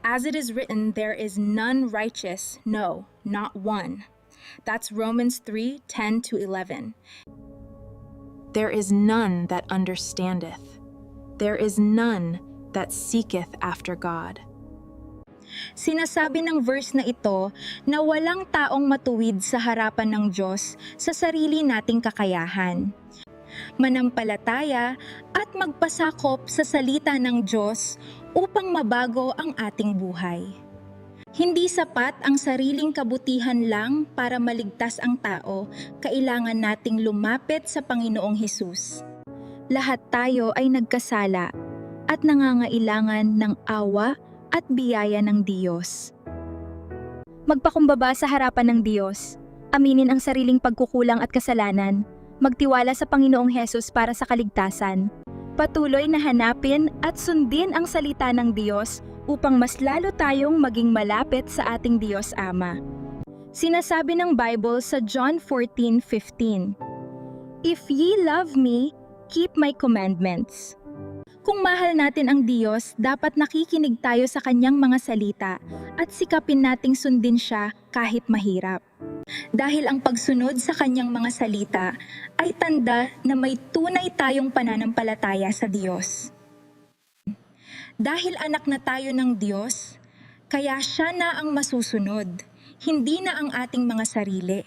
As it is written, there is none righteous, no, not one. That's Romans 3:10-11. There is none that understandeth. There is none that seeketh after God. Sinasabi ng verse na ito na walang taong matuwid sa harapan ng Diyos sa sarili nating kakayahan. Manampalataya at magpasakop sa salita ng Diyos upang mabago ang ating buhay. Hindi sapat ang sariling kabutihan lang para maligtas ang tao, kailangan nating lumapit sa Panginoong Hesus. Lahat tayo ay nagkasala at nangangailangan ng awa at biyaya ng Diyos. Magpakumbaba sa harapan ng Diyos, aminin ang sariling pagkukulang at kasalanan, magtiwala sa Panginoong Hesus para sa kaligtasan. Patuloy na hanapin at sundin ang salita ng Diyos upang mas lalo tayong maging malapit sa ating Diyos Ama. Sinasabi ng Bible sa John 14:15, "If ye love me, keep my commandments." Kung mahal natin ang Diyos, dapat nakikinig tayo sa kanyang mga salita at sikapin nating sundin siya kahit mahirap. Dahil ang pagsunod sa kanyang mga salita ay tanda na may tunay tayong pananampalataya sa Diyos. Dahil anak na tayo ng Diyos, kaya siya na ang masusunod, hindi na ang ating mga sarili.